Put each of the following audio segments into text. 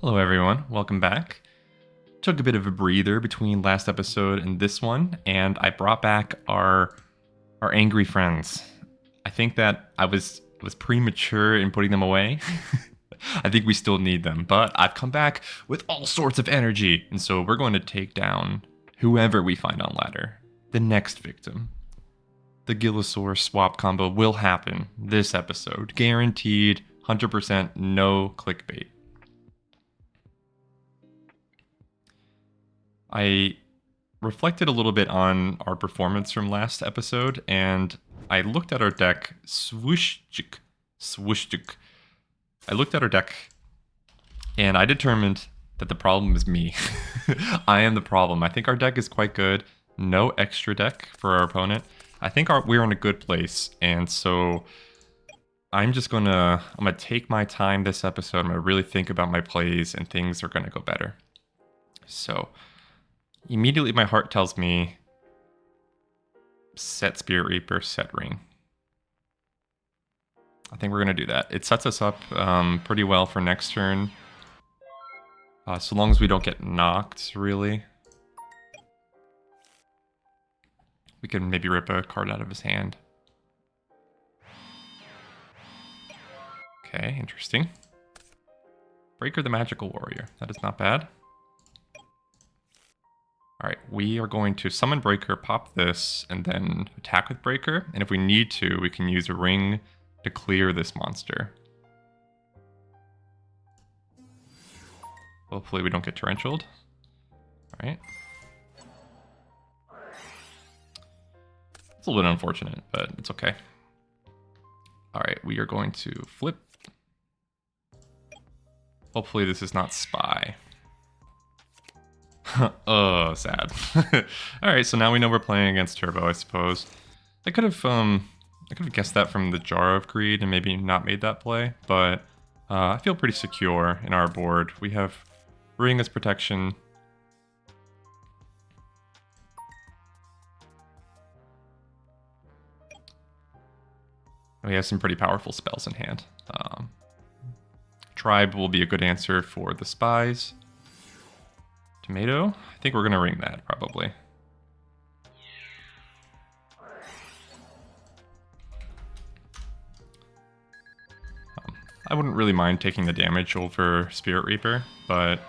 Hello everyone, welcome back. Took a bit of a breather between last episode and this one, and I brought back our angry friends. I think that I was premature in putting them away. I think we still need them, but I've come back with all sorts of energy, and so we're going to take down whoever we find on ladder. The next victim. The Gillosaur swap combo will happen this episode. Guaranteed, 100% no clickbait. I reflected a little bit on our performance from last episode, and I looked at our deck. Swooshchik. I looked at our deck, and I determined that the problem is me. I am the problem. I think our deck is quite good. No extra deck for our opponent. I think we're in a good place, and so I'm gonna take my time this episode. I'm gonna really think about my plays, and things are gonna go better. So immediately my heart tells me set Spirit Reaper, set Ring. I think we're going to do that. It sets us up pretty well for next turn. So long as we don't get knocked, really. We can maybe rip a card out of his hand. Okay, interesting. Breaker the Magical Warrior. That is not bad. Alright, we are going to summon Breaker, pop this, and then attack with Breaker. And if we need to, we can use a Ring to clear this monster. Hopefully we don't get torrentialed. Alright. It's a little bit unfortunate, but it's okay. Alright, we are going to flip. Hopefully this is not Spy. Oh, sad. Alright, so now we know we're playing against Turbo, I suppose. I could have guessed that from the Jar of Greed and maybe not made that play, but I feel pretty secure in our board. We have Ring as protection. We have some pretty powerful spells in hand. Tribe will be a good answer for the Spies. Tomato? I think we're going to ring that, probably. I wouldn't really mind taking the damage over Spirit Reaper, but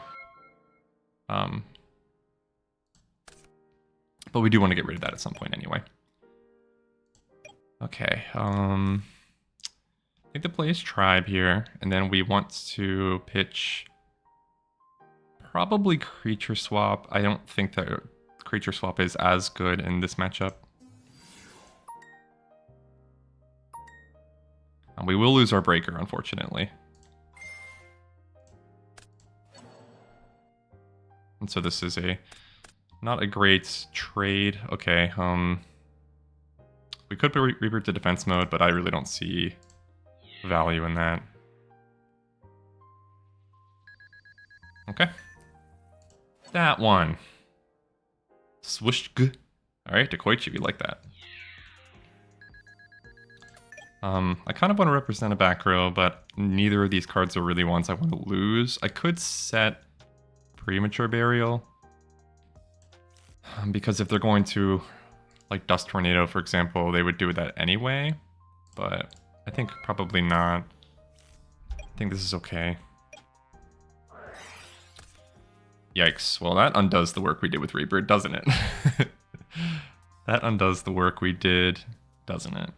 we do want to get rid of that at some point anyway. Okay, I think the play is Tribe here, and then we want to pitch probably Creature Swap. I don't think that Creature Swap is as good in this matchup. We will lose our Breaker, unfortunately. And so this is not a great trade. Okay, we could put Reaper to defense mode, but I really don't see value in that. Okay. That one. Swoosh. Alright, Dekoichi, we like that. I kind of want to represent a back row, but neither of these cards are really ones I want to lose. I could set Premature Burial. Because if they're going to, like, Dust Tornado, for example, they would do that anyway. But I think probably not. I think this is okay. Yikes. Well, that undoes the work we did with Reaper, doesn't it? That undoes the work we did, doesn't it?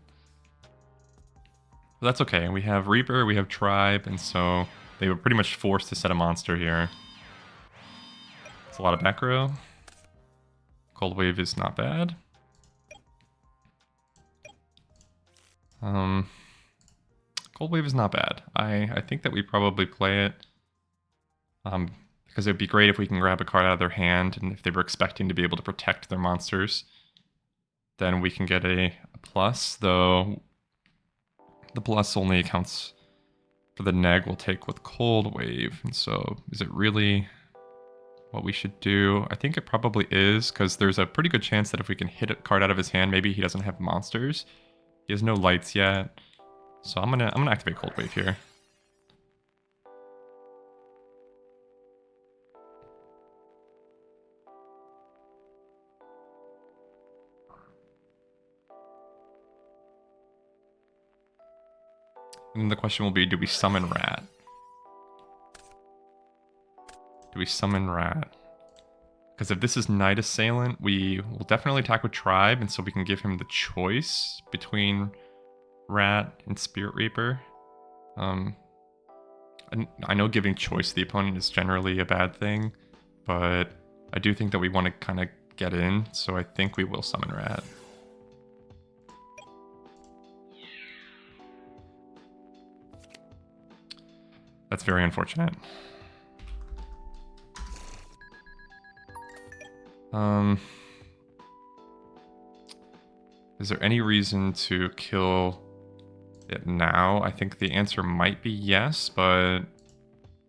But that's okay. We have Reaper, we have Tribe, and so they were pretty much forced to set a monster here. It's a lot of back row. Coldwave is not bad. Coldwave is not bad. I think that we probably play it. Because it would be great if we can grab a card out of their hand, and if they were expecting to be able to protect their monsters, then we can get a plus, though the plus only accounts for the neg we'll take with Coldwave. And so is it really what we should do? I think it probably is, because there's a pretty good chance that if we can hit a card out of his hand, maybe he doesn't have monsters. He has no lights yet. So I'm gonna activate Coldwave here. And the question will be, do we summon Rat? Do we summon Rat? Because if this is Night Assailant, we will definitely attack with Tribe, and so we can give him the choice between Rat and Spirit Reaper. I know giving choice to the opponent is generally a bad thing, but I do think that we want to kind of get in, so I think we will summon Rat. That's very unfortunate. Is there any reason to kill it now? I think the answer might be yes, but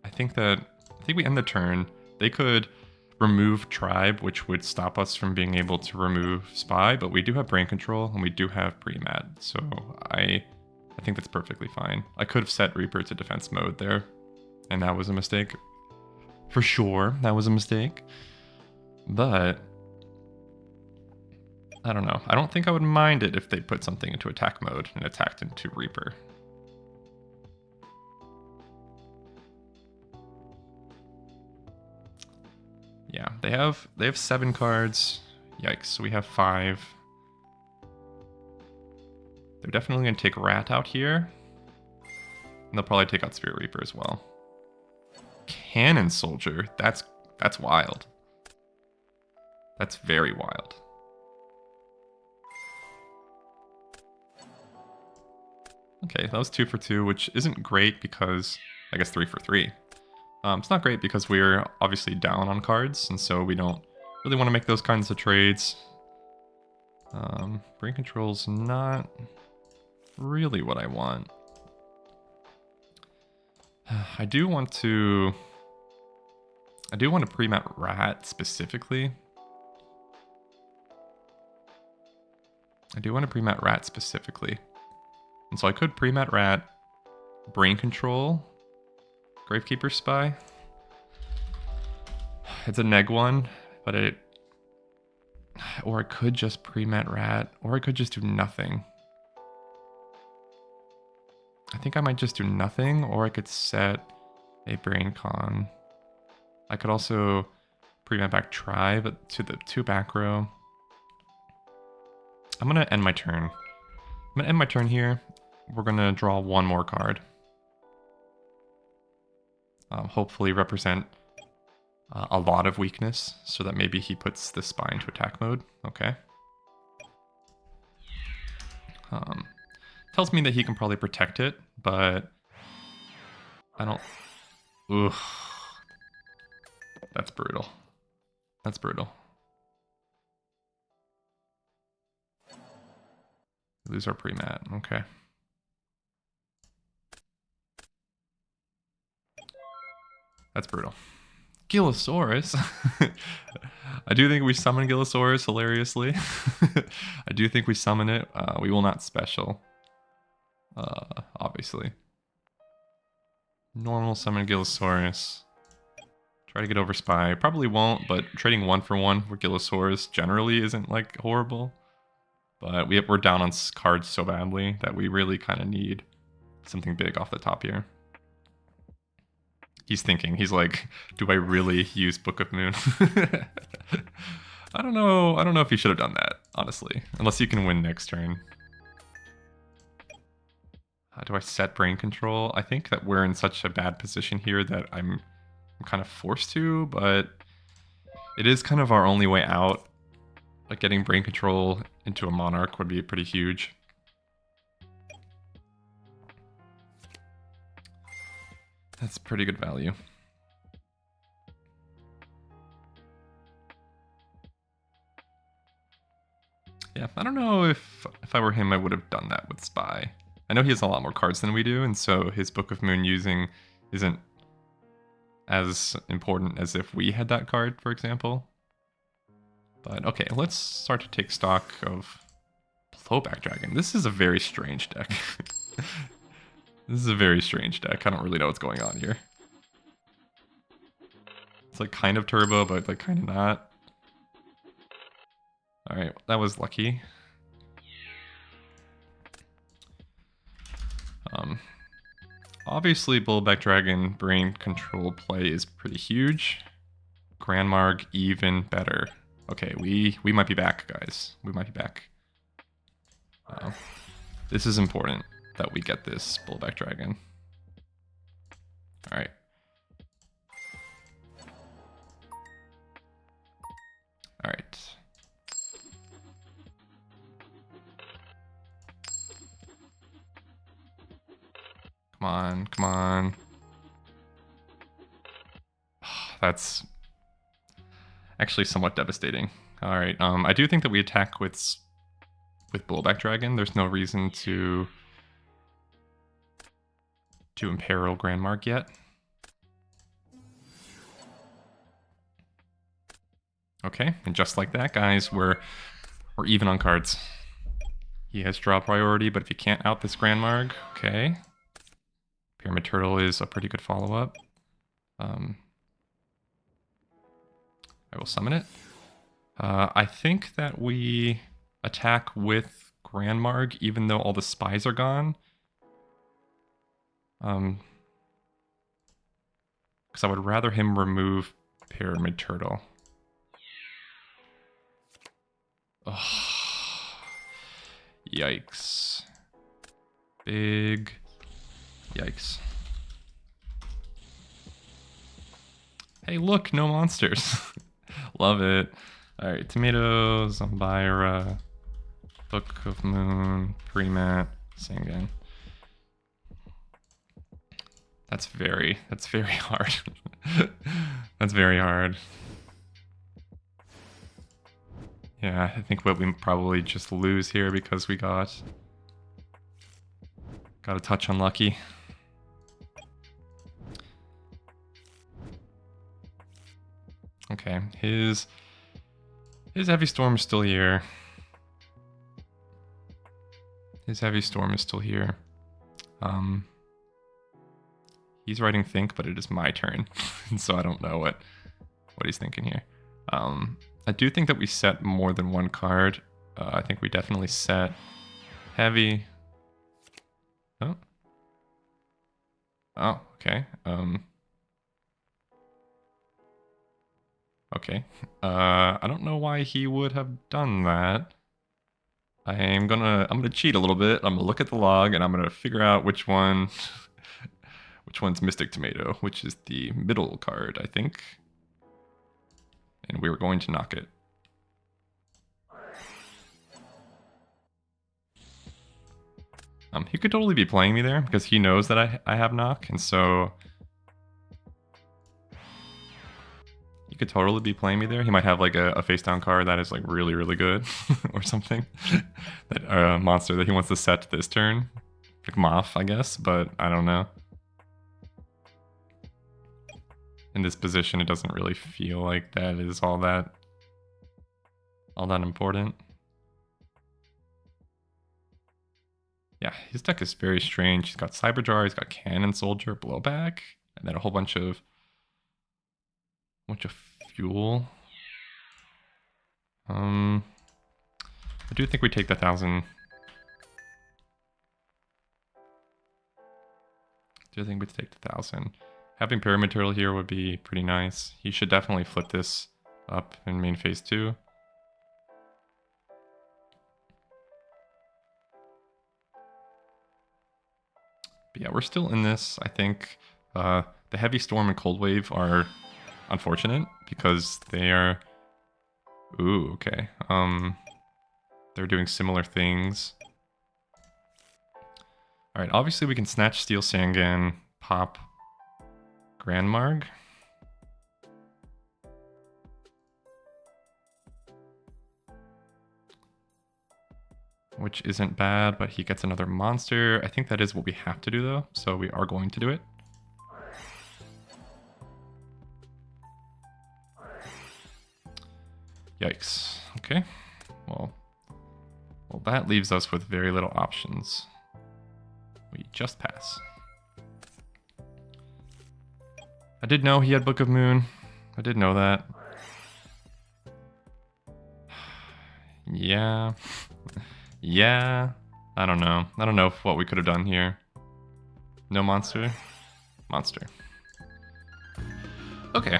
I think we end the turn. They could remove Tribe, which would stop us from being able to remove Spy, but we do have Brain Control and we do have Pre-Mat, so I think that's perfectly fine. I could have set Reaper to defense mode there, and that was a mistake. For sure, that was a mistake. But I don't know. I don't think I would mind it if they put something into attack mode and attacked into Reaper. Yeah, they have 7 cards. Yikes, we have 5. They're definitely going to take Rat out here. And they'll probably take out Spirit Reaper as well. Cannon Soldier, that's wild. That's very wild. Okay, that was 2 for 2, which isn't great because, I guess 3 for 3. It's not great because we're obviously down on cards, and so we don't really want to make those kinds of trades. Brain Control's not really what I want. I do want to pre-mat Rat specifically. And so I could pre-mat Rat, Brain Control, Gravekeeper Spy. It's a neg one, but or I could just pre-mat Rat, or I could just do nothing. I think I might just do nothing, or I could set a Brain Con. I could also pre-mat back Tribe to the 2 back row. I'm gonna end my turn. Here. We're gonna draw 1 more card. Hopefully represent a lot of weakness, so that maybe he puts the Spy into attack mode. Okay. Tells me that he can probably protect it, but I don't... Ugh. That's brutal. That's brutal. Lose our pre-mat. Okay. That's brutal. Gillosaurus. I do think we summon Gillosaurus hilariously. I do think we summon it. We will not special. Obviously. Normal summon Gillosaurus. Try to get over Spy. Probably won't, but trading 1 for 1 for Gillosaurus generally isn't like horrible. But we're down on cards so badly that we really kind of need something big off the top here. He's thinking, he's like, do I really use Book of Moon? I don't know if you should have done that, honestly. Unless you can win next turn. Do I set Brain Control? I think that we're in such a bad position here that I'm kind of forced to, but it is kind of our only way out. Like getting Brain Control into a Monarch would be pretty huge. That's pretty good value. Yeah, I don't know if I were him, I would have done that with Spy. I know he has a lot more cards than we do, and so his Book of Moon using isn't as important as if we had that card, for example. But okay, let's start to take stock of Blowback Dragon. This is a very strange deck. This is a very strange deck. I don't really know what's going on here. It's like kind of turbo, but like kind of not. Alright, that was lucky. Obviously, Bullback Dragon brain control play is pretty huge. Grandmarg even better. Okay, we might be back, guys. We might be back. This is important that we get this Bullback Dragon. All right. All right. Come on, come on. That's actually somewhat devastating. All right, I do think that we attack with Bullback Dragon. There's no reason to imperil Grandmark yet. Okay, and just like that, guys, we're even on cards. He has draw priority, but if you can't out this Grandmarg, okay. Pyramid Turtle is a pretty good follow-up. I will summon it. I think that we attack with Grandmarg, even though all the spies are gone. Because I would rather him remove Pyramid Turtle. Oh, yikes. Big yikes. Hey, look, no monsters. Love it. All right, Tomatoes, Zombira, Book of Moon, Premat, Sangan. That's very hard. That's very hard. Yeah, I think what we probably just lose here because we got a touch unlucky. Okay, his Heavy Storm is still here. His Heavy Storm is still here. He's writing Think, but it is my turn, so I don't know what he's thinking here. I do think that we set more than one card. I think we definitely set Heavy. Oh. Oh, okay. Okay. I don't know why he would have done that. I'm gonna cheat a little bit. I'm gonna look at the log and I'm gonna figure out which one's Mystic Tomato, which is the middle card, I think. And we were going to knock it. He could totally be playing me there because he knows that I have knock, and so he could totally be playing me there. He might have like a face down card that is like really, really good or something. That monster that he wants to set this turn. Like Moth, I guess, but I don't know. In this position, it doesn't really feel like that is all that important. Yeah, his deck is very strange. He's got Cyberjar, he's got Cannon Soldier, Blowback, and then a whole bunch of fuel. I do think we take the 1,000. Having Pyramid Turtle here would be pretty nice. He should definitely flip this up in main phase 2. But yeah, we're still in this. I think the Heavy Storm and Coldwave are unfortunate because they are... Ooh, okay. They're doing similar things. Alright, obviously we can Snatch, Steel Sangan, pop Grandmarg. Which isn't bad, but he gets another monster. I think that is what we have to do though, so we are going to do it. Yikes. Okay. Well, that leaves us with very little options. We just pass. I did know he had Book of Moon. I did know that. Yeah. Yeah. I don't know. I don't know what we could have done here. No monster. monster. Okay,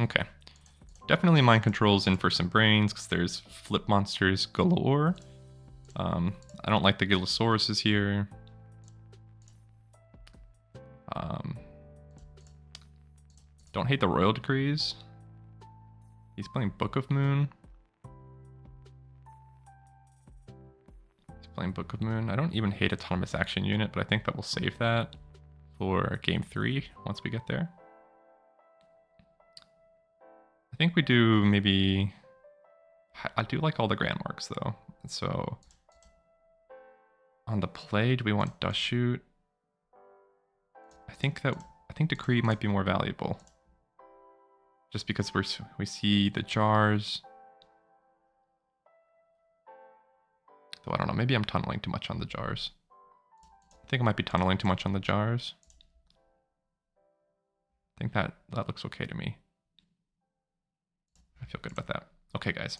okay. Definitely mind control's in for some brains, because there's flip monsters galore. I don't like the Gilosauruses here. Don't hate the Royal Decrees. He's playing Book of Moon. He's playing Book of Moon. I don't even hate Autonomous Action Unit, but I think that we'll save that for game 3 once we get there. I think we do maybe... I do like all the Grand Marks though. So on the play, do we want Dust Shoot? I think Decree might be more valuable. Just because we see the jars. Though I don't know, maybe I'm tunneling too much on the jars. I think I might be tunneling too much on the jars. I think that looks okay to me. I feel good about that. Okay, guys.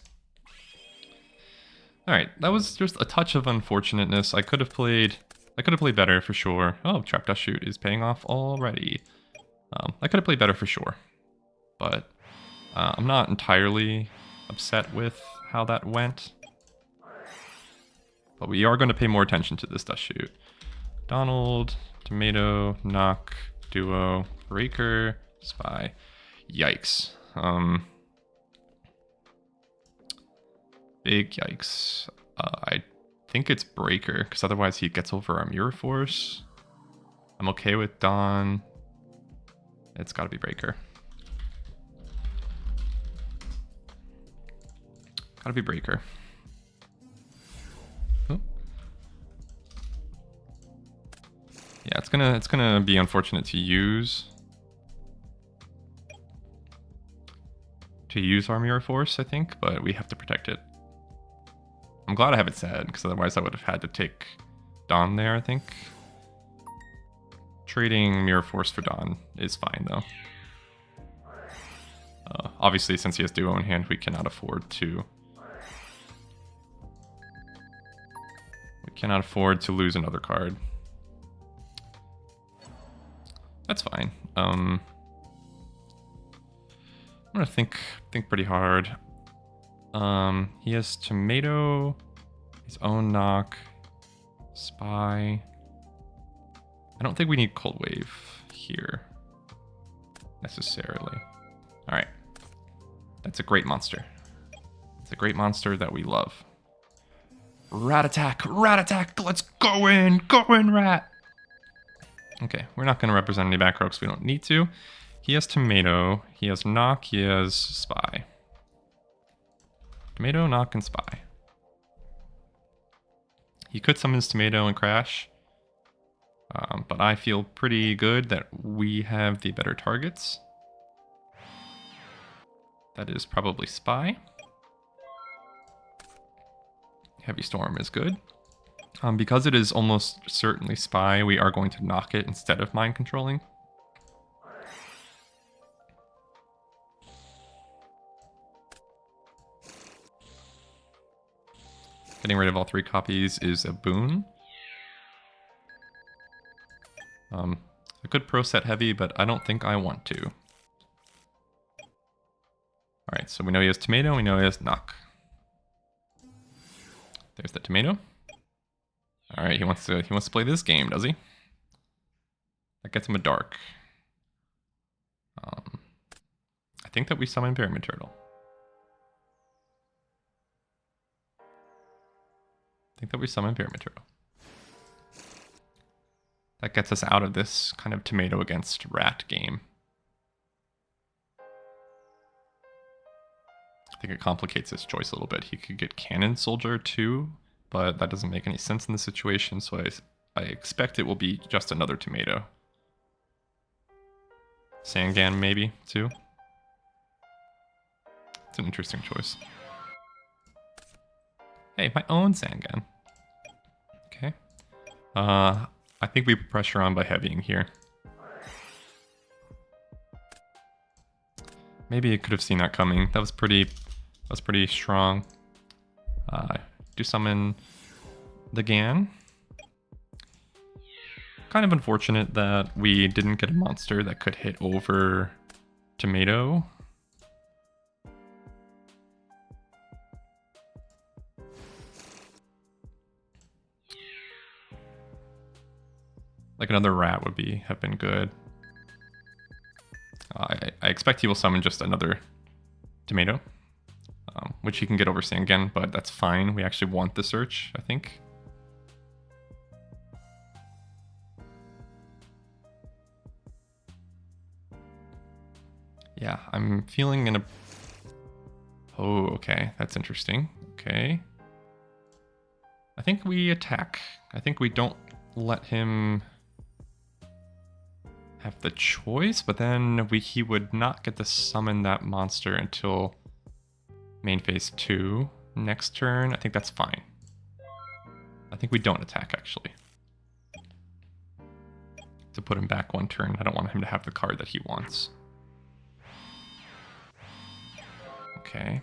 Alright, that was just a touch of unfortunateness. I could have played better for sure. Oh, Trap Dust Shoot is paying off already. I could have played better for sure. But I'm not entirely upset with how that went. But we are going to pay more attention to this Dust Shoot. Donald, Tomato, Knock, Duo, Breaker, Spy. Yikes. Big yikes. I think it's Breaker, because otherwise he gets over our Mirror Force. I'm okay with Dawn. It's got to be Breaker. Gotta be Breaker. Oh. Yeah, it's gonna be unfortunate to use our Mirror Force, I think, but we have to protect it. I'm glad I have it set, because otherwise I would have had to take Dawn there, I think. Trading Mirror Force for Dawn is fine, though. Obviously, since he has Duo in hand, we cannot afford to... lose another card. That's fine. I'm gonna think pretty hard. He has Tomato, his own Knock, Spy. I don't think we need Coldwave here necessarily. All right, that's a great monster. It's a great monster that we love. Rat attack, let's go in, rat. Okay, we're not gonna represent any back row because we don't need to. He has Tomato, he has Knock, he has Spy. Tomato, Knock, and Spy. He could summon his Tomato and crash. But I feel pretty good that we have the better targets. That is probably Spy. Heavy Storm is good. Because it is almost certainly Spy, we are going to knock it instead of mind controlling. Getting rid of all 3 copies is a boon. I could pro set heavy, but I don't think I want to. Alright, so we know he has Tomato, we know he has Knock. There's the Tomato. Alright, he wants to play this game, does he? That gets him a Dark. I think that we summon Pyramid Turtle. That gets us out of this kind of Tomato against Rat game. I think it complicates his choice a little bit. He could get Cannon Soldier too, but that doesn't make any sense in this situation, so I expect it will be just another Tomato. Sangan maybe too. It's an interesting choice. Hey, my own Sangan. Okay. I think we put pressure on by heavying here. Maybe it could have seen that coming. That was pretty strong. Do summon the Gan. kind of unfortunate that we didn't get a monster that could hit over tomato. Like another rat would have been good. I expect he will summon just another tomato, which he can get over Sangan, but that's fine. We actually want the search, I think. Yeah, I'm feeling in a... Oh, okay, that's interesting. Okay. I think we attack. I think we don't let him have the choice, but then he would not get to summon that monster until main phase 2 next turn. I think that's fine. I think we don't attack, actually. To put him back one turn, I don't want him to have the card that he wants. Okay.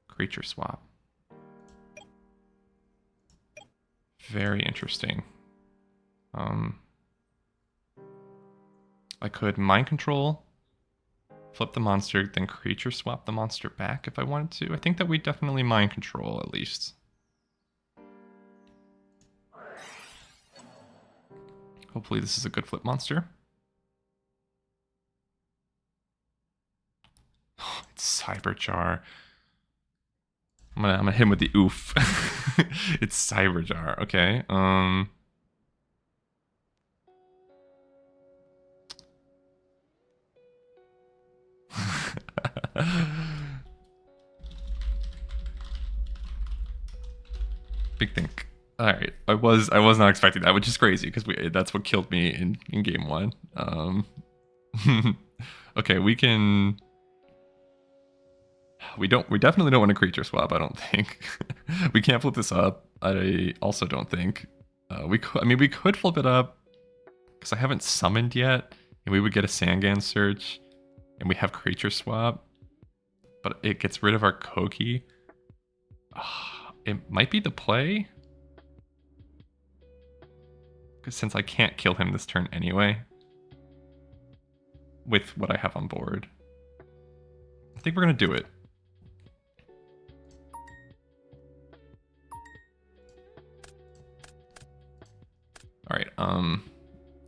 Creature swap. Very interesting. I could mind control, flip the monster, then creature swap the monster back if I wanted to. I think that we definitely mind control at least. Hopefully this is a good flip monster. Oh, it's Cyberjar. I'm gonna hit him with the oof. It's Cyberjar. Okay. Big think. All right, I was not expecting that, which is crazy because that's what killed me in game 1. Okay, we can. We definitely don't want a creature swap. I don't think we can't flip this up. I also don't think we could. I mean, we could flip it up because I haven't summoned yet, and we would get a Sangan search, and we have creature swap, but it gets rid of our Koki. It might be the play. Because since I can't kill him this turn anyway, with what I have on board, I think we're going to do it. All right,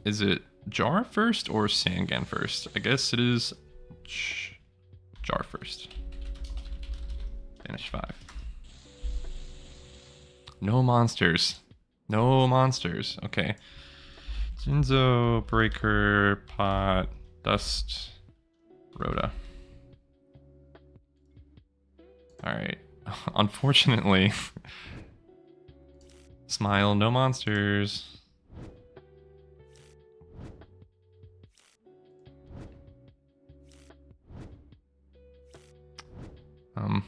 is it Jar first or Sangan first? I guess it is Jar first. Banish 5. No monsters. No monsters. Okay. Jinzo, Breaker, Pot, Dust, Rhoda. Alright. Unfortunately. Smile, no monsters.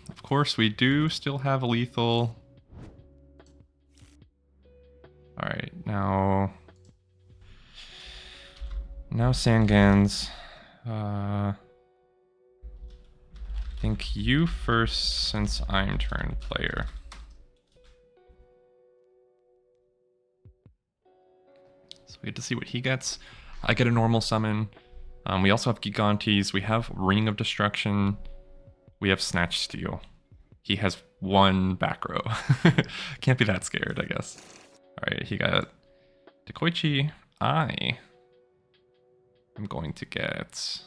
Of course, we do still have a lethal. Alright, now Sangans. I think you first since I'm turn player. So we get to see what he gets. I get a normal summon. We also have Gigantes. We have Ring of Destruction. We have Snatch Steel. He has one back row. Can't be that scared, I guess. Alright, he got Dekoichi. I am going to get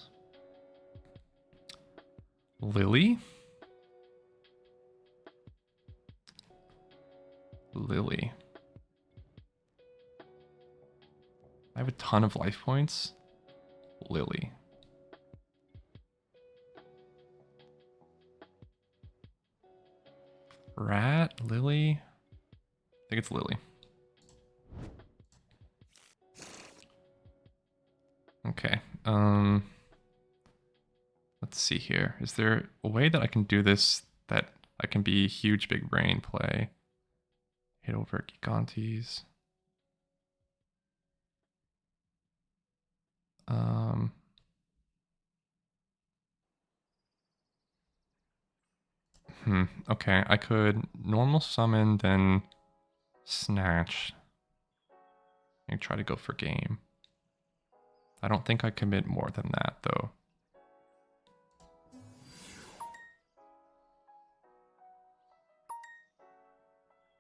Lily. I have a ton of life points. Lily. Rat? Lily? I think it's Lily. Okay. Let's see here. Is there a way that I can do this that I can be huge big brain play? Hit over Gigantes. Okay, I could normal summon, then snatch. I try to go for game. I don't think I commit more than that, though.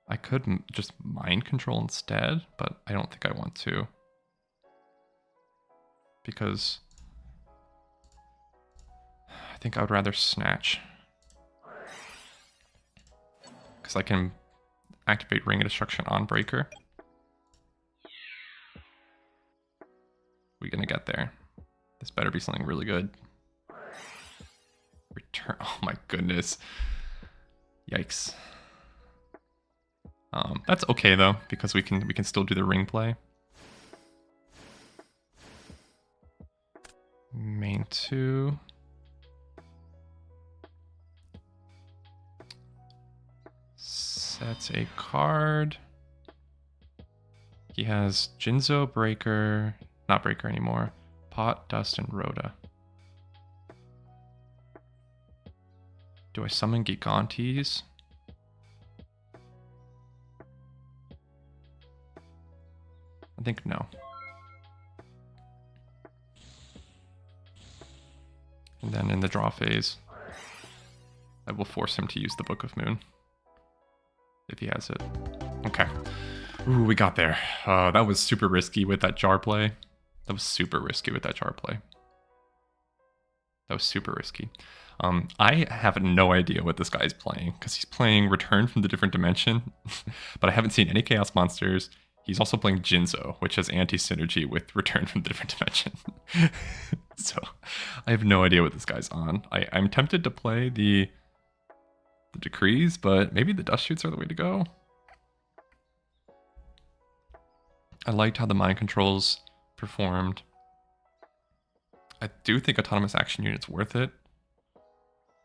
I could just mind control instead, but I don't think I want to. Because I think I would rather snatch. Because I can activate Ring of Destruction on Breaker. We're gonna get there. This better be something really good. Return. Oh my goodness. Yikes. That's okay though, because we can still do the ring play. Main 2. Sets a card. He has Jinzo, Breaker, not Breaker anymore, Pot, Dust, and Rhoda. Do I summon Gigantes? I think no. And then in the draw phase, I will force him to use the Book of Moon. If he has it. Okay. Ooh, we got there. That was super risky with that jar play. That was super risky. I have no idea what this guy's playing, because he's playing Return from the Different Dimension, but I haven't seen any Chaos Monsters. He's also playing Jinzo, which has anti-synergy with Return from the Different Dimension. So I have no idea what this guy's on. I'm tempted to play the Decrees, but maybe the Dust Shoots are the way to go. I liked how the mind controls performed. I do think Autonomous Action Unit's worth it.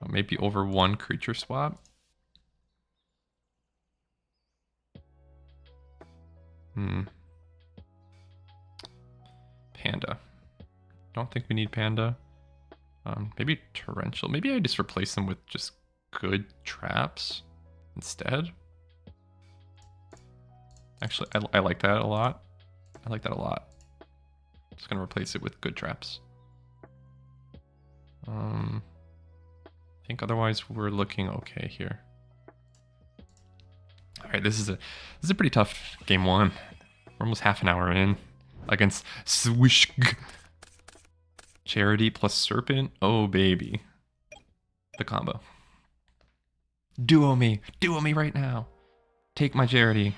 Maybe over one creature swap. Panda. Don't think we need Panda. Maybe Torrential. Maybe I just replace them with just good traps instead. Actually, I like that a lot. Just gonna replace it with good traps. I think otherwise we're looking okay here. All right, this is a pretty tough game one. We're almost half an hour in against Swish Charity plus Serpent. Oh baby, the combo. Duo me right now. Take my Charity.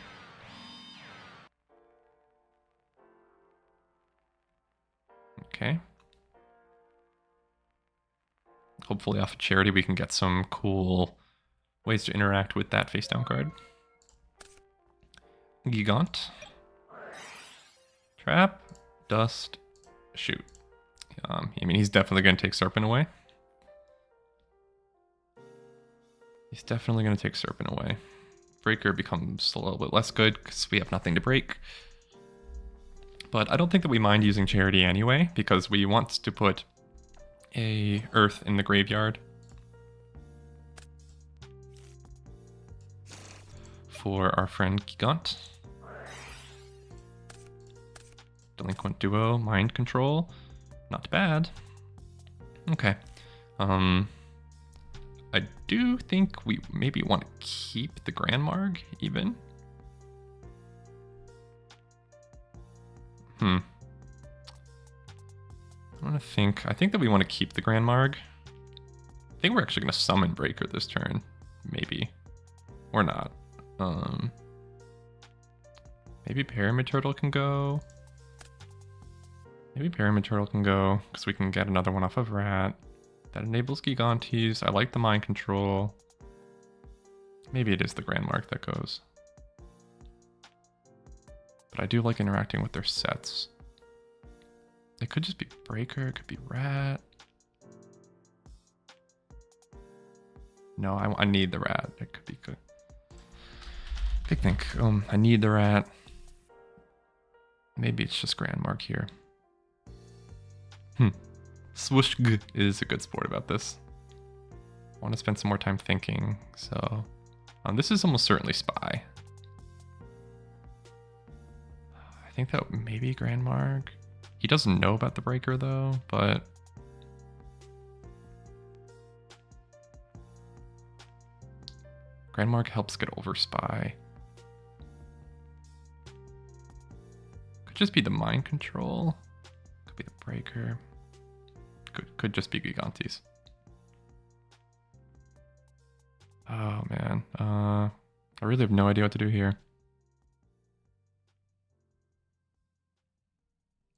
Okay. Hopefully off of Charity we can get some cool ways to interact with that face down card. Gigant. Trap. Dust. Shoot. I mean, he's definitely going to take Serpent away. Breaker becomes a little bit less good because we have nothing to break. But I don't think that we mind using Charity anyway, because we want to put a Earth in the graveyard for our friend Gigant. Delinquent Duo, Mind Control, not bad. Okay. I do think we maybe want to keep the Grand Marg even. I think that we want to keep the Grand Marg. I think we're actually going to summon Breaker this turn. Maybe. Or not. Maybe Pyramid Turtle can go. Because we can get another one off of Rat. That enables Gigantes. I like the Mind Control. Maybe it is the Grand Mark that goes. But I do like interacting with their sets. It could just be Breaker, it could be Rat. No, I need the Rat. It could be good. Picnic. I need the Rat. Maybe it's just Grand Mark here. Swoosh is a good sport about this. I want to spend some more time thinking, so this is almost certainly Spy. I think that maybe Grandmark. He doesn't know about the breaker though, but Grandmark helps get over Spy. Could just be the mind control. Could be the breaker. Could just be Gigantes. Oh man, I really have no idea what to do here.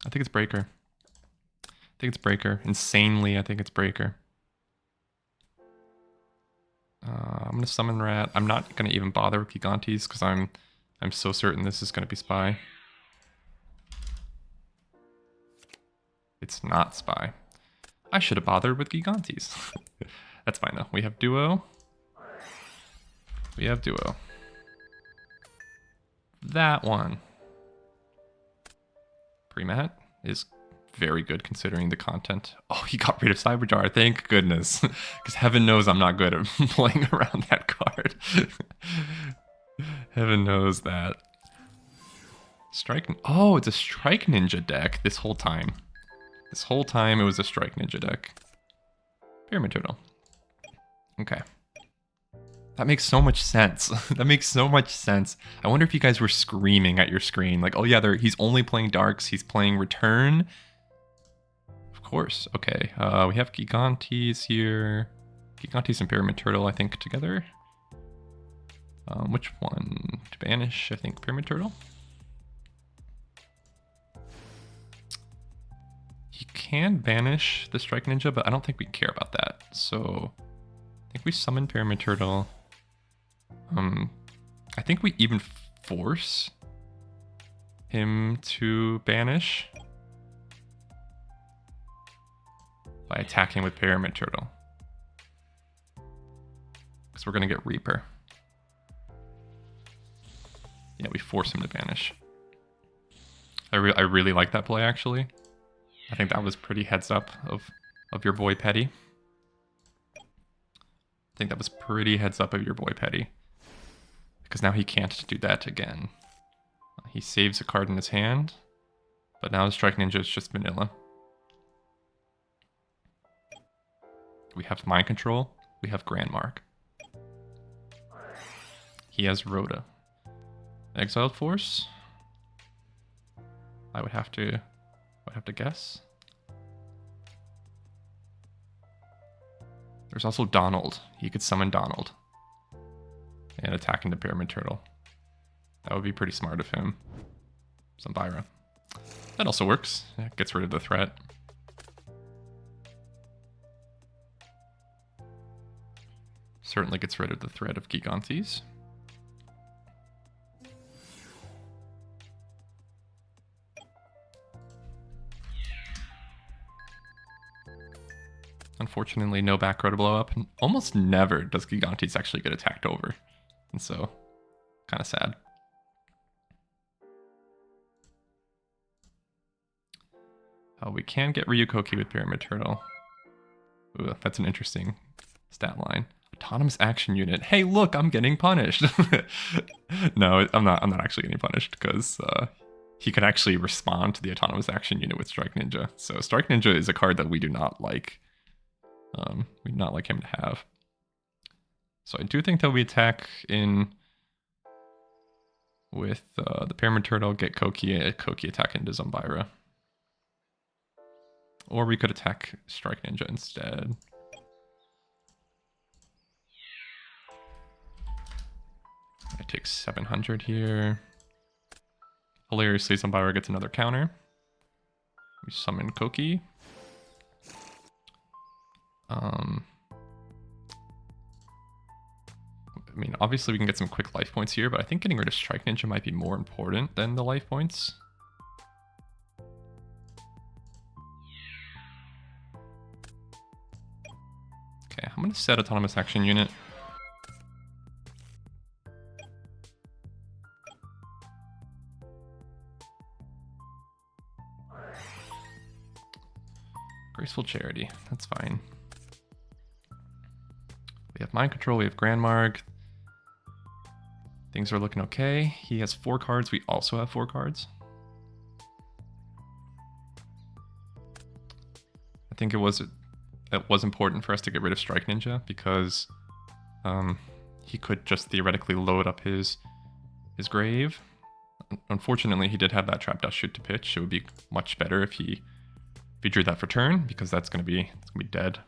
I think it's breaker. I think it's breaker. Insanely, I think it's breaker. I'm gonna summon Rat. I'm not gonna even bother with Gigantes because I'm so certain this is gonna be Spy. It's not Spy. I should have bothered with Gigantes. That's fine though. We have Duo. We have Duo. That one. Premat is very good considering the content. Oh, he got rid of Cyberjar. Thank goodness. Because heaven knows I'm not good at playing around that card. Heaven knows that. Strike. Oh, it's a Strike Ninja deck this whole time. This whole time it was a Strike Ninja deck. Pyramid Turtle. Okay. That makes so much sense. That makes so much sense. I wonder if you guys were screaming at your screen like, oh yeah, he's only playing Darks, he's playing Return. Of course. Okay, we have Gigantes here. Gigantes and Pyramid Turtle, I think, together. Which one? To banish, I think Pyramid Turtle. He can banish the Strike Ninja, but I don't think we care about that. So I think we summon Pyramid Turtle. I think we even force him to banish by attacking with Pyramid Turtle. Because we're going to get Reaper. Yeah, we force him to banish. I really like that play, actually. I think that was pretty heads up of your boy Petty. I think that was pretty heads up of your boy Petty. Because now he can't do that again. He saves a card in his hand, but now the Strike Ninja is just vanilla. We have Mind Control. We have Grandmark. He has Rhoda. Exiled Force. I would have to guess. There's also Donald. He could summon Donald and attack into Pyramid Turtle. That would be pretty smart of him. Zambira. That also works. It gets rid of the threat. Certainly gets rid of the threat of Gigantes. Unfortunately, no back row to blow up. And almost never does Gigantes actually get attacked over. And so, kind of sad. Oh, we can get Ryukoki with Pyramid Turtle. Ooh, that's an interesting stat line. Autonomous action unit. Hey, look, I'm getting punished. No, I'm not actually getting punished because he could actually respond to the autonomous action unit with Strike Ninja. So Strike Ninja is a card that we do not like. We do not like him to have. So I do think that we attack in with the Pyramid Turtle, get Koki attack into Zambira. Or we could attack Strike Ninja instead. I take 700 here. Hilariously, Zambira gets another counter. We summon Koki. I mean, obviously we can get some quick life points here, but I think getting rid of Strike Ninja might be more important than the life points. Okay, I'm going to set Autonomous Action Unit. Graceful Charity, that's fine. We have Mind Control, we have Grandmark. Things are looking okay. He has 4 cards, we also have 4 cards. think it was important for us to get rid of Strike Ninja because he could just theoretically load up his grave. Unfortunately, he did have that Trap Dust Shoot to pitch. It would be much better if he drew that for turn, because that's gonna be dead.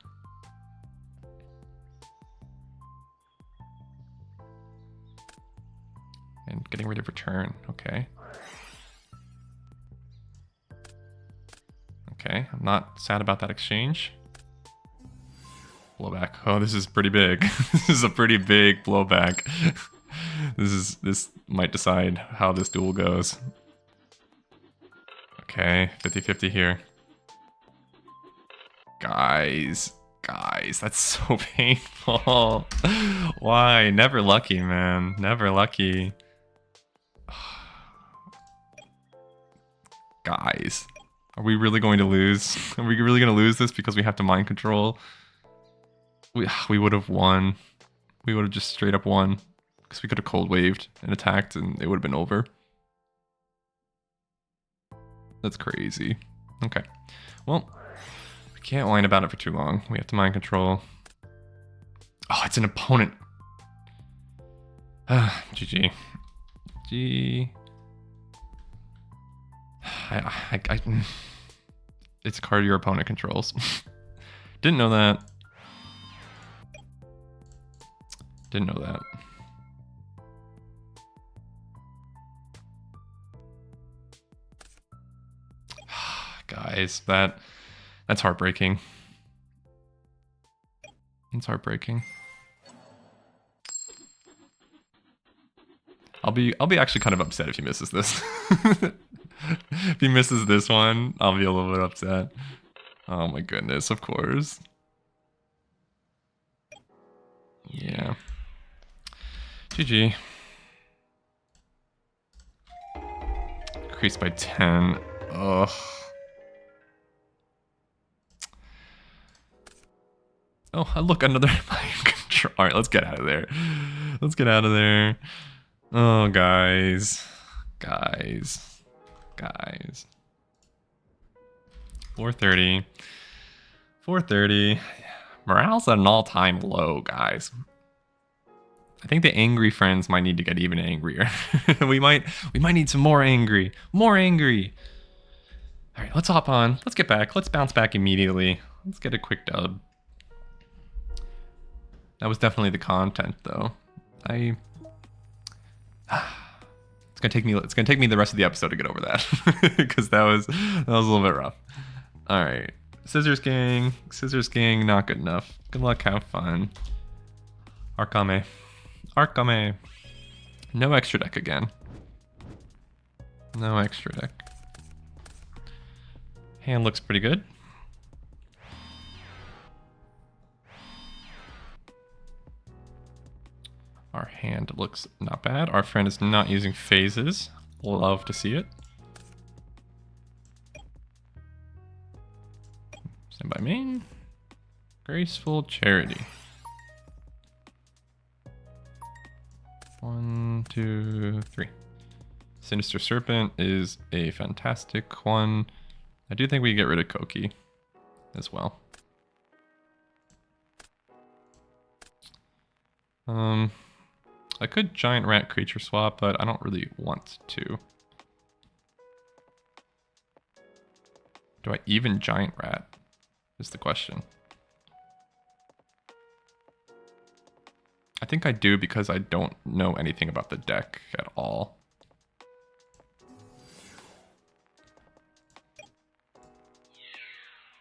And getting rid of return, okay. Okay, I'm not sad about that exchange. Blowback. Oh, this is pretty big. This is a pretty big blowback. This might decide how this duel goes. Okay, 50-50 here. Guys, that's so painful. Why? Never lucky, man. Never lucky. Guys, are we really going to lose? Are we really going to lose this because we have to mind control? We would have won. We would have just straight up won. Because we could have cold waved and attacked and it would have been over. That's crazy. Okay. Well, we can't whine about it for too long. We have to mind control. Oh, it's an opponent. GG. G. It's a card your opponent controls. Didn't know that. Didn't know that. Guys, that's heartbreaking. It's heartbreaking. I'll be actually kind of upset if he misses this. If he misses this one, I'll be a little bit upset. Oh my goodness, of course. Yeah. GG. Increased by 10. Ugh. Oh, look, another mind control. Alright, let's get out of there. Let's get out of there. Oh, guys. Guys. 430. 430. Morale's at an all-time low, guys. I think the angry friends might need to get even angrier. we might need some more angry. More angry. All right, let's hop on. Let's get back. Let's bounce back immediately. Let's get a quick dub. That was definitely the content, though. It's gonna take me the rest of the episode to get over that, because that was a little bit rough. All right, Scissors Gang, not good enough. Good luck, have fun. Arcame. No extra deck again. No extra deck. Hand looks pretty good. Our hand looks not bad. Our friend is not using phases. Love to see it. Stand by main. Graceful Charity. 1, 2, 3. Sinister Serpent is a fantastic one. I do think we get rid of Koki as well. I could Giant Rat creature swap, but I don't really want to. Do I even Giant Rat? Is the question. I think I do because I don't know anything about the deck at all.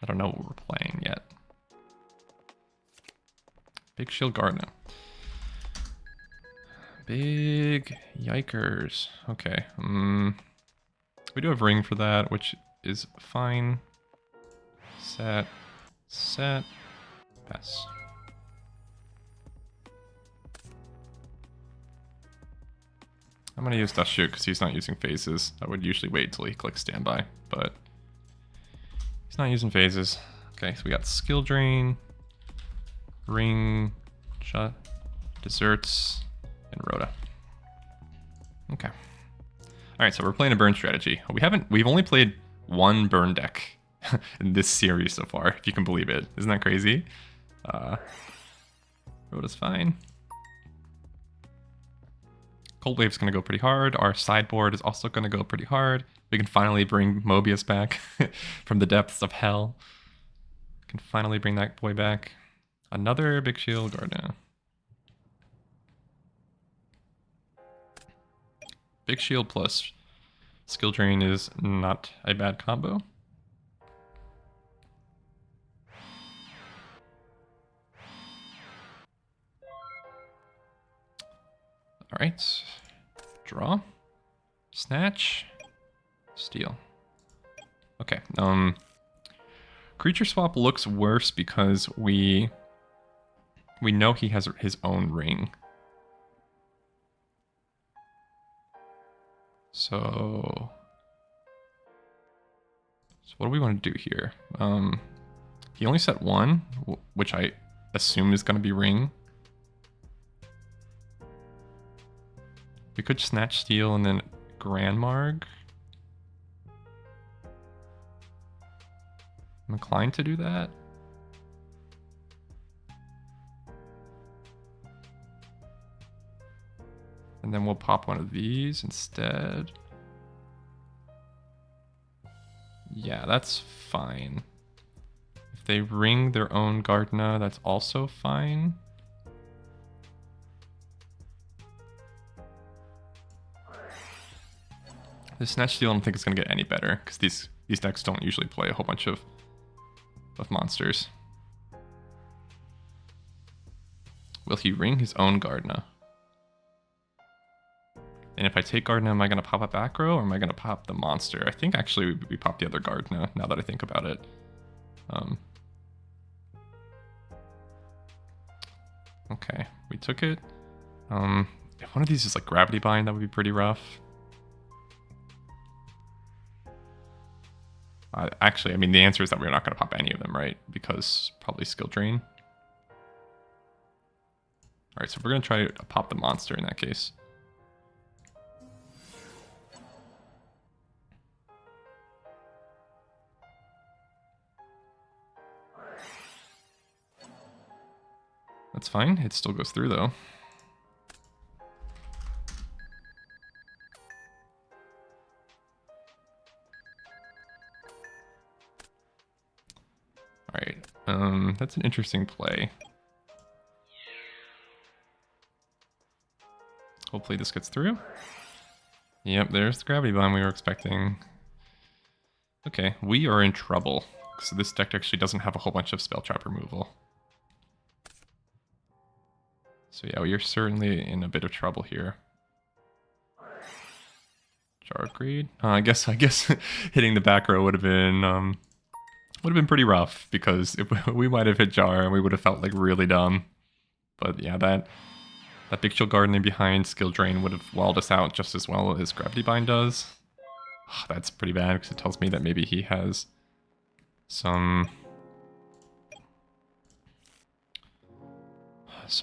I don't know what we're playing yet. Big Shield Gardener. Big yikers. Okay. We do have Ring for that, which is fine. Set. Pass. I'm gonna use Dust Shoot because he's not using phases. I would usually wait till he clicks standby, but he's not using phases. Okay, so we got Skill Drain, Ring, Shut, Desserts, and Rhoda. Okay. Alright, so we're playing a burn strategy. We've only played one burn deck in this series so far, if you can believe it. Isn't that crazy? Road is fine. Coldwave's going to go pretty hard. Our sideboard is also going to go pretty hard. We can finally bring Mobius back from the depths of hell. Can finally bring that boy back. Another big shield Gardna. Big shield plus skill drain is not a bad combo. All right, draw, snatch, steal. Okay, creature swap looks worse because we know he has his own ring. So what do we want to do here? He only set one, which I assume is going to be ring. We could snatch, steal, and then Grandmarg. I'm inclined to do that. And then we'll pop one of these instead. Yeah, that's fine. If they ring their own Gardna, that's also fine. The Snatch Steal I don't think it's going to get any better, because these decks don't usually play a whole bunch of monsters. Will he ring his own Gardna? And if I take Gardna, am I going to pop a back row, or am I going to pop the monster? I think actually we pop the other Gardna, now that I think about it. Okay, we took it. If one of these is like Gravity Bind, that would be pretty rough. Actually, I mean, the answer is that we're not going to pop any of them, right? Because probably skill drain. All right, so we're going to try to pop the monster in that case. That's fine. It still goes through, though. Alright, that's an interesting play. Hopefully this gets through. Yep, there's the Gravity Bomb we were expecting. Okay, we are in trouble. So this deck actually doesn't have a whole bunch of spell trap removal. So yeah, we are certainly in a bit of trouble here. Jar of Greed. I guess hitting the back row would have been pretty rough, because if we might have hit Jar and we would have felt like really dumb. But yeah, that Big Shield Gardening behind skill drain would have walled us out just as well as Gravity Bind does. Oh, that's pretty bad, because it tells me that maybe he has some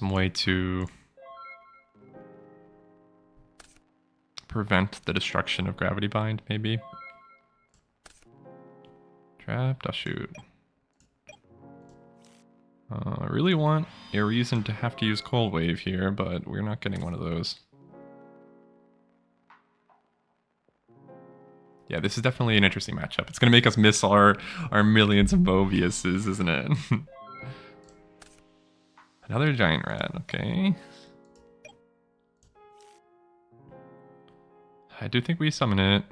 way to prevent the destruction of Gravity Bind, maybe. Trapped, I'll shoot. I really want a reason to have to use Coldwave here, but we're not getting one of those. Yeah, this is definitely an interesting matchup. It's going to make us miss our millions of Mobiuses, isn't it? Another Giant Rat, okay. I do think we summon it.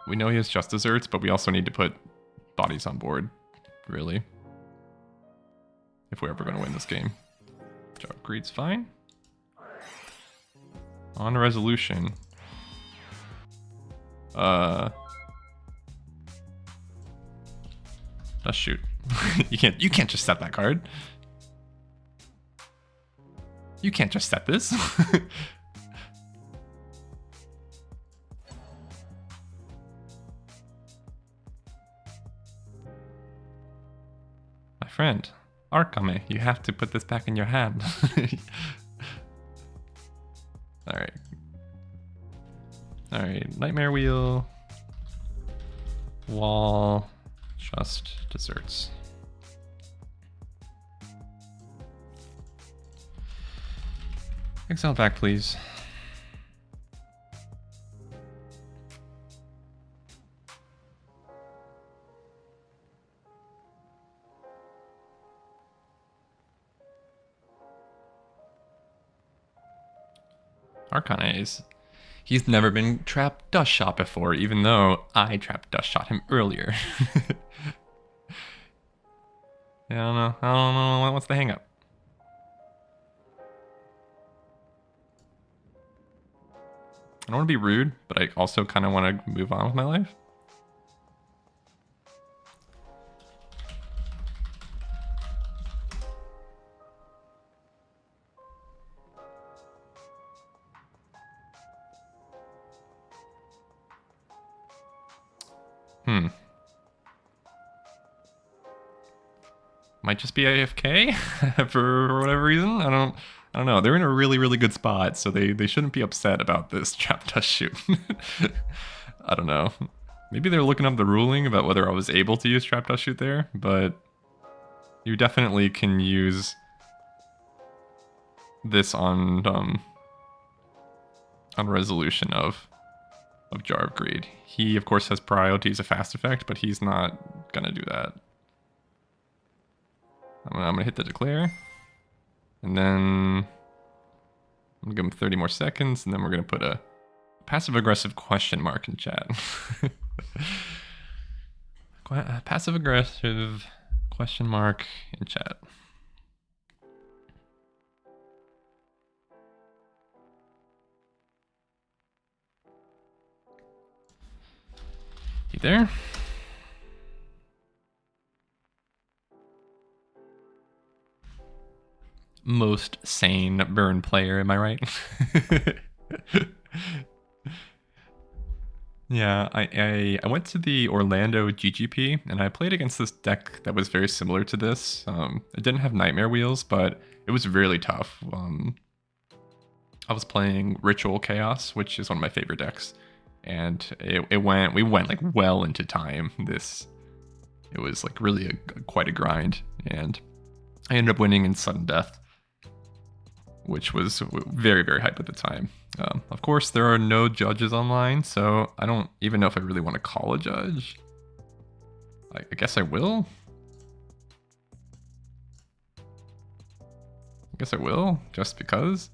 We know he has Just Desserts, but we also need to put bodies on board, really. If we're ever going to win this game. Jar of Greed's fine. On resolution. Let's shoot. You can't just set that card. You can't just set this. My friend, Arkame, you have to put this back in your hand. Alright. Alright, Nightmare Wheel. Wall. Just desserts. Exile back, please. Arcana Ace. He's never been trapped dust shot before, even though I trapped dust shot him earlier. Yeah, I don't know. What's the hang up? I don't want to be rude, but I also kind of want to move on with my life. Might just be AFK for whatever reason. I don't know. They're in a really, really good spot, so they shouldn't be upset about this trap dust shoot. I don't know. Maybe they're looking up the ruling about whether I was able to use trap dust shoot there, but you definitely can use this on resolution of Jar of Greed. He of course has priority as a fast effect, but he's not gonna do that. I'm gonna hit the declare, and then I'm gonna give him 30 more seconds, and then we're gonna put a passive-aggressive question mark in chat. Passive-aggressive question mark in chat. You there? Most sane burn player, am I right? Yeah, I went to the Orlando GGP and I played against this deck that was very similar to this. It didn't have Nightmare Wheels, but it was really tough. I was playing Ritual Chaos, which is one of my favorite decks, and we went like well into time. It was like really quite a grind, and I ended up winning in sudden death, which was very, very hype at the time. Of course, there are no judges online, so I don't even know if I really want to call a judge. I guess I will. Just because.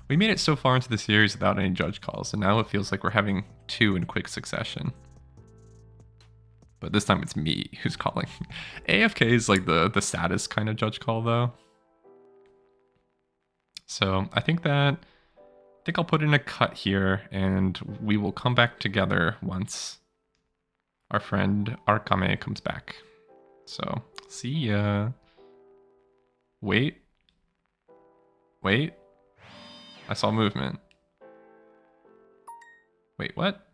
We made it so far into the series without any judge calls, and now it feels like we're having two in quick succession. But this time it's me who's calling. AFK is like the saddest kind of judge call though. So I think I'll put in a cut here, and we will come back together once our friend Arkame comes back. So see ya. Wait. I saw movement. Wait, what?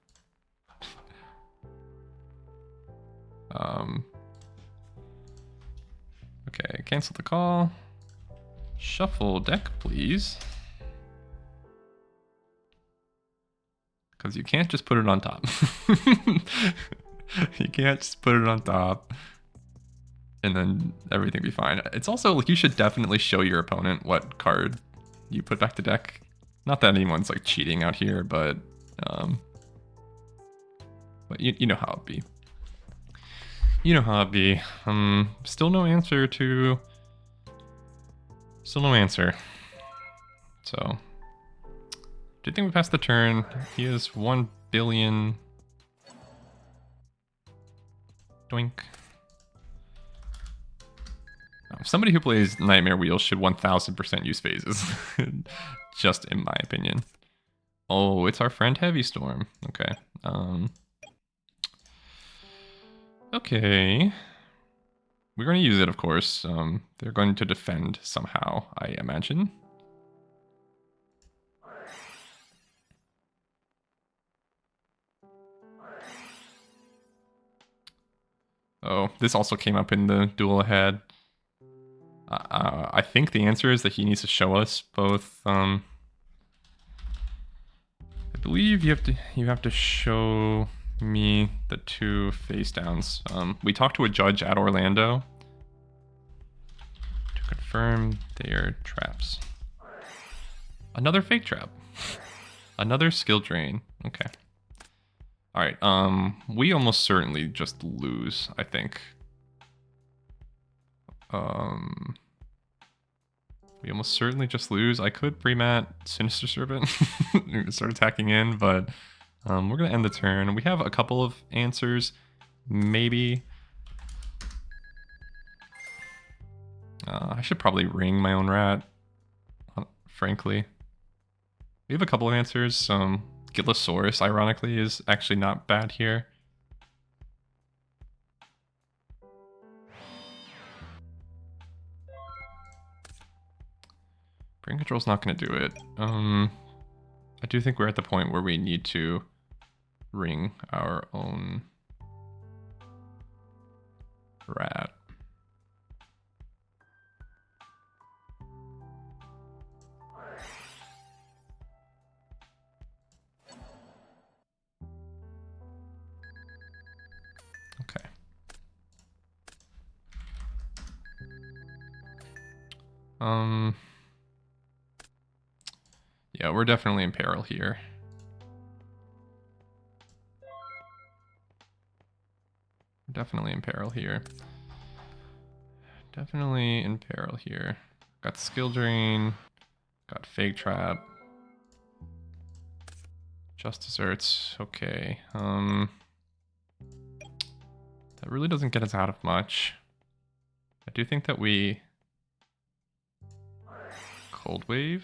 Okay, cancel the call. Shuffle deck, please. Because you can't just put it on top. You can't just put it on top and then everything be fine. It's also like you should definitely show your opponent what card you put back to deck. Not that anyone's like cheating out here, but you know how it'd be. You know how it'd be. Still no answer. So, do you think we passed the turn? He is 1 billion. Doink. Somebody who plays Nightmare Wheels should 1000% use phases. Just in my opinion. Oh, it's our friend Heavy Storm. Okay. Okay. We're going to use it, of course. They're going to defend somehow, I imagine. Oh, this also came up in the duel ahead. I think the answer is that he needs to show us both. I believe you have to show me the 2 face downs. We talked to a judge at Orlando to confirm they are traps. Another fake trap. Another skill drain. Okay. All right. We almost certainly just lose, I think. We almost certainly just lose. I could pre-mat Sinister Serpent and start attacking in, but we're gonna end the turn. We have a couple of answers, maybe. I should probably ring my own rat, frankly. We have a couple of answers. Gillosaurus, ironically, is actually not bad here. Brain Control's not going to do it. I do think we're at the point where we need to ring our own rat. Okay. Yeah, we're definitely in peril here. Definitely in peril here. Definitely in peril here. Got skill drain. Got fake trap. Just desserts. Okay. That really doesn't get us out of much. I do think that we Coldwave.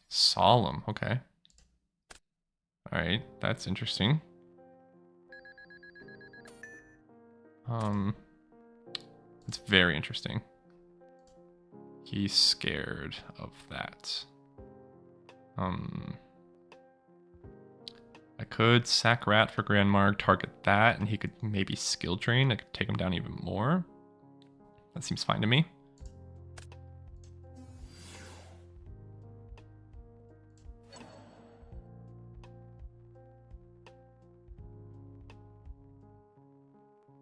Solemn. Okay. All right, that's interesting. It's very interesting. He's scared of that. I could sack rat for Grand Mark, target that, and he could maybe skill drain. I could take him down even more. That seems fine to me.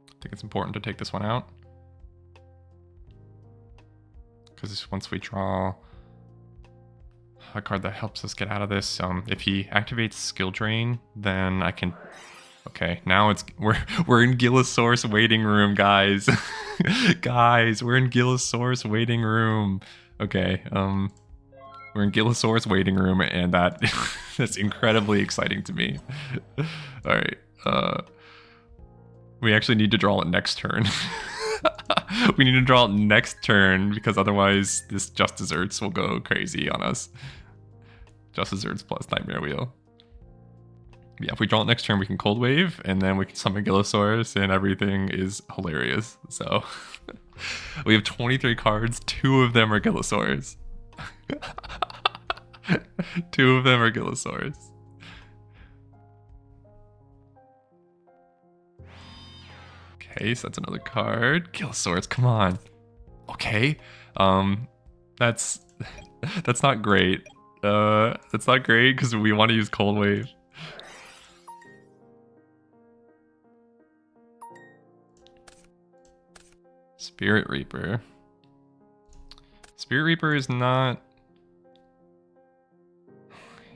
I think it's important to take this one out. Because once we draw a card that helps us get out of this, if he activates skill drain, then I can. Okay, now it's we're in Gillosaurus waiting room, guys. Guys, we're in Gillosaurus waiting room. Okay, we're in Gillosaurus waiting room, and that's incredibly exciting to me. All right, we actually need to draw it next turn. We need to draw it next turn because otherwise this Just Desserts will go crazy on us. Just Desserts plus Nightmare Wheel. Yeah, if we draw it next turn, we can Cold Wave, and then we can summon Gillosaurus, and everything is hilarious. So, we have 23 cards. 2 of them are Gillosaurus. 2 of them are Gillosaurus. Okay, so that's another card. Gillosaurus, come on. Okay, that's not great. That's not great because we want to use Cold Wave. Spirit Reaper. Spirit Reaper is not...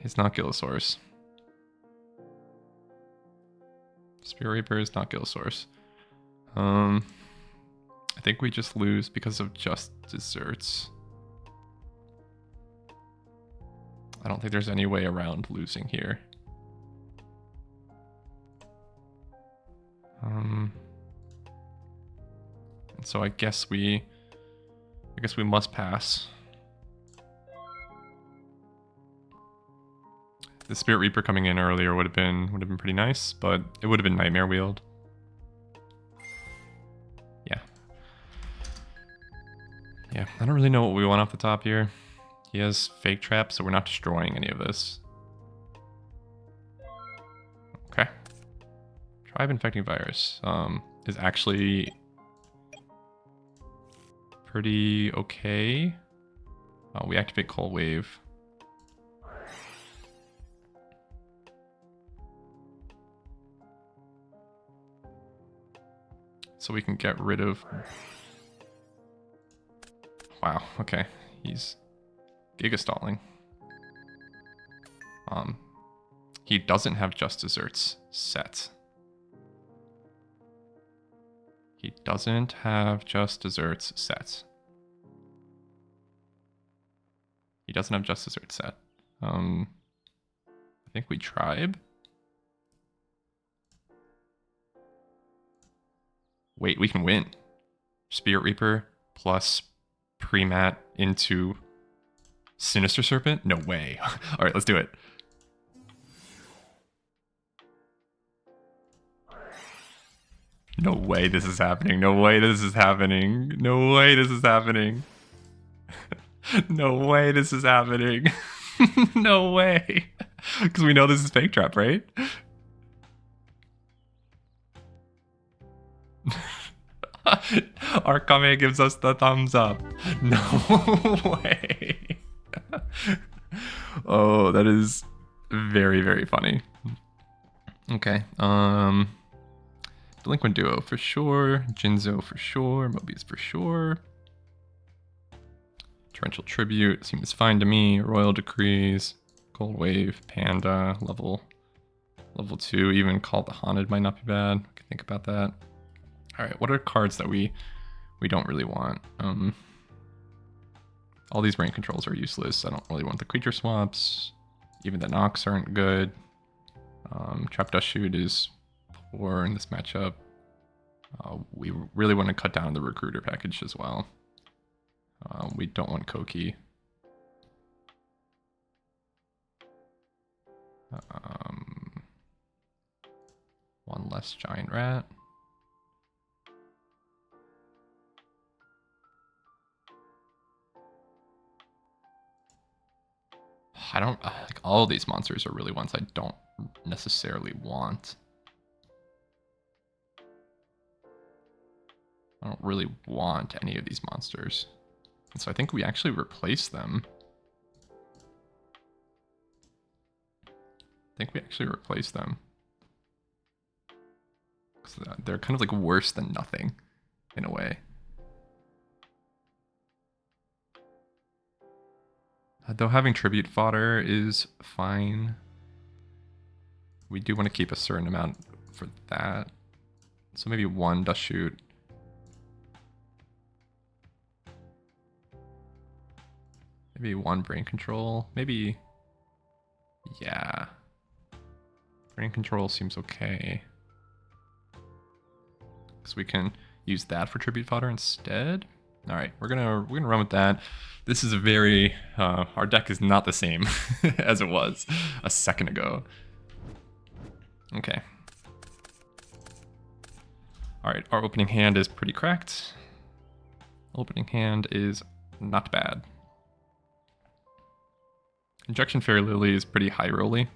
It's not Gillosaurus. Spirit Reaper is not Gillosaurus. I think we just lose because of Just Desserts. I don't think there's any way around losing here. And so I guess we must pass. The Spirit Reaper coming in earlier would have been pretty nice, but it would have been Nightmare Wheeled. Yeah, I don't really know what we want off the top here. He has Fake Trap, so we're not destroying any of this. Tribe infecting virus is actually pretty okay. We activate Coldwave. So we can get rid of... Wow, okay. He's gigastalling. He doesn't have Just Desserts set. He doesn't have Just Desserts set. He doesn't have Just Desserts set. I think we tribe. Wait, we can win. Spirit Reaper plus Pre-Mat into Sinister Serpent? No way. All right, let's do it. No way this is happening. No way this is happening. No way this is happening. No way this is happening. No way. Because we know this is Fake Trap, right? Arkame gives us the thumbs up. No way. Oh, that is very, very funny. Okay. Delinquent Duo for sure. Jinzo for sure. Mobius for sure. Torrential Tribute seems fine to me. Royal Decrees. Coldwave. Panda. Level 2. Even Call the Haunted might not be bad. I can think about that. Alright, what are cards that we don't really want? All these brain controls are useless. I don't really want the creature swaps. Even the knocks aren't good. Trap Dust Shoot is poor in this matchup. We really want to cut down the recruiter package as well. We don't want Koki. One less Giant Rat. I don't like all of these monsters are really ones I don't necessarily want. I don't really want any of these monsters. And so I think we actually replace them. Because they're kind of like worse than nothing in a way. Though having tribute fodder is fine. We do want to keep a certain amount for that. So maybe one Dust Shoot. Maybe one Brain Control. Maybe... Yeah. Brain Control seems okay. Because we can use that for tribute fodder instead. All right, we're gonna run with that. This is a very our deck is not the same as it was a second ago. Okay. All right, our opening hand is pretty cracked. Opening hand is not bad. Injection Fairy Lily is pretty high rolly.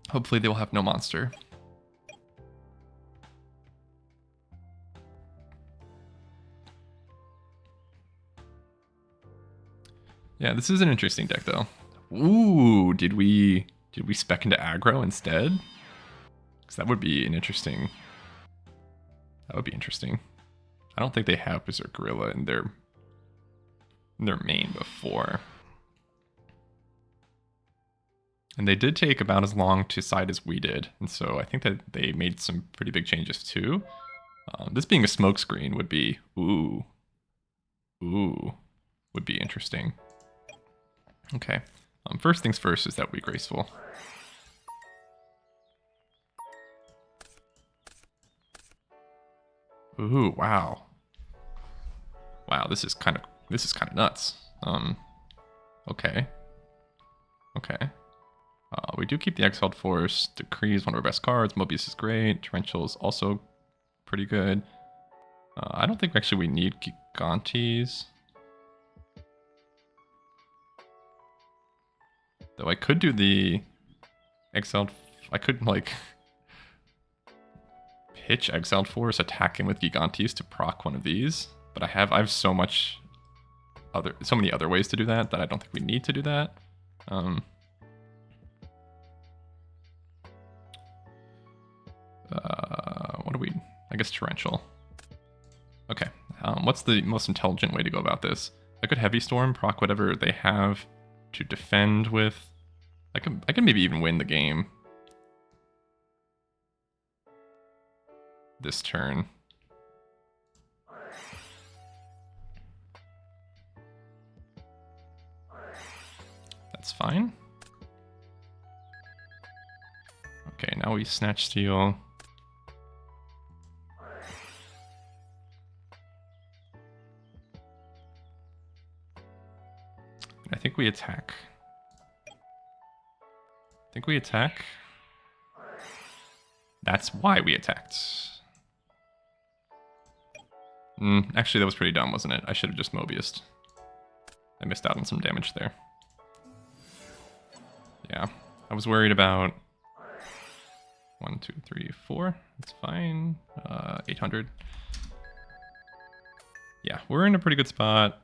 Hopefully they will have no monster. Yeah, this is an interesting deck though. Ooh, did we spec into aggro instead? Because that would be an interesting. That would be interesting. I don't think they have Berserk Gorilla in their main before. And they did take about as long to side as we did, and so I think that they made some pretty big changes too. This being a smokescreen would be would be interesting. Okay, first things first is that we graceful. Ooh, wow. Wow, this is kind of nuts. Okay. Okay. We do keep the Exiled Force. Decree is one of our best cards. Mobius is great. Torrential is also pretty good. I don't think actually we need Gigantes. Though I could do the Exiled I could like pitch Exiled Force, attack him with Gigantes to proc one of these, but I have so many other ways to do that I don't think we need to do that. What do we? I guess Torrential. Okay. What's the most intelligent way to go about this? I could Heavy Storm, proc whatever they have to defend with. I can maybe even win the game this turn. That's fine. Okay, now we Snatch Steal. I think we attack. That's why we attacked. Actually, that was pretty dumb, wasn't it? I should have just Mobiused. I missed out on some damage there. Yeah, I was worried about 1, 2, 3, 4. That's fine. 800. Yeah, we're in a pretty good spot.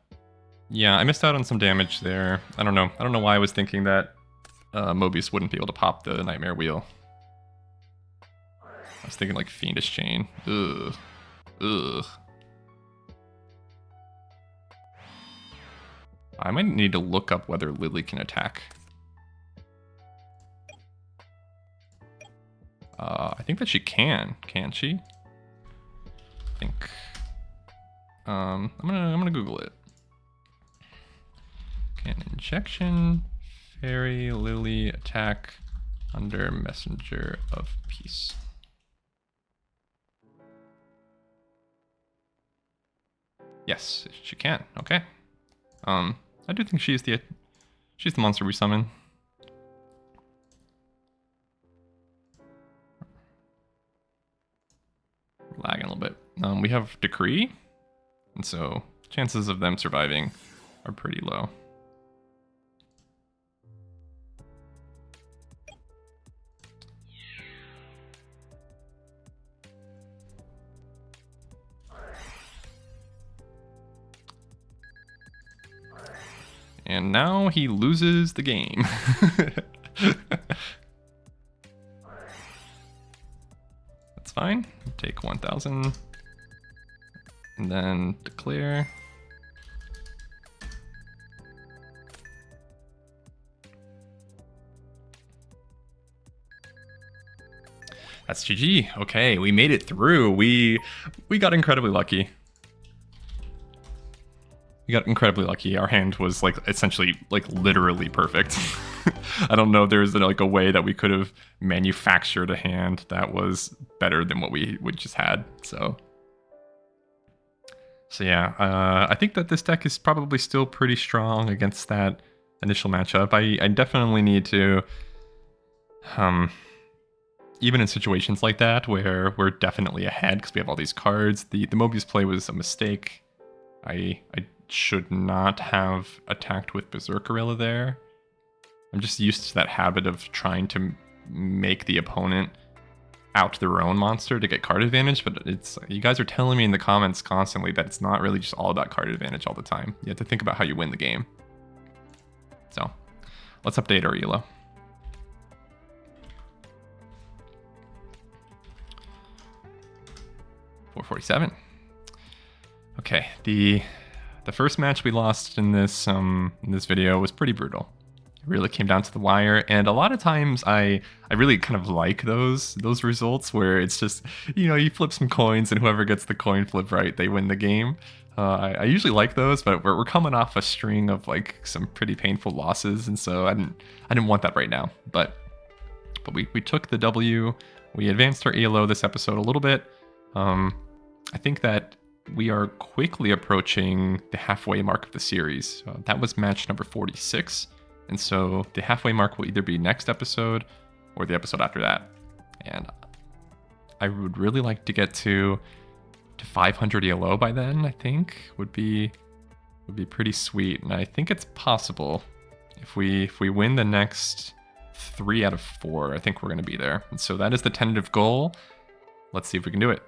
Yeah, I missed out on some damage there. I don't know why I was thinking that Mobius wouldn't be able to pop the Nightmare Wheel. I was thinking like Fiendish Chain. Ugh. I might need to look up whether Lily can attack. I think that she can she? I think. I'm gonna Google it. Can Injection Fairy Lily attack under Messenger of Peace? Yes, she can. Okay. I do think she's the monster we summon. Lagging a little bit. We have Decree, and so chances of them surviving are pretty low. And now he loses the game. That's fine. Take 1,000. And then declare. That's GG. Okay, we made it through. We got incredibly lucky. Our hand was like essentially like literally perfect. I don't know if there's like a way that we could have manufactured a hand that was better than what we just had. So yeah, I think that this deck is probably still pretty strong against that initial matchup. I definitely need to, even in situations like that where we're definitely ahead because we have all these cards, the Mobius play was a mistake. I should not have attacked with Berserkerilla there. I'm just used to that habit of trying to make the opponent out their own monster to get card advantage, but it's you guys are telling me in the comments constantly that it's not really just all about card advantage all the time. You have to think about how you win the game. So let's update our elo. $447. Okay, the first match we lost in this video was pretty brutal. It really came down to the wire, and a lot of times I really kind of like those results where it's just, you know, you flip some coins and whoever gets the coin flip right, they win the game. I usually like those, but we're coming off a string of like some pretty painful losses, and so I didn't want that right now. But we took the W. We advanced our ELO this episode a little bit. I think that we are quickly approaching the halfway mark of the series. That was match number 46. And so the halfway mark will either be next episode or the episode after that. And I would really like to get to 500 ELO by then, I think. Would be pretty sweet. And I think it's possible if we win the next 3 out of 4. I think we're going to be there. And so that is the tentative goal. Let's see if we can do it.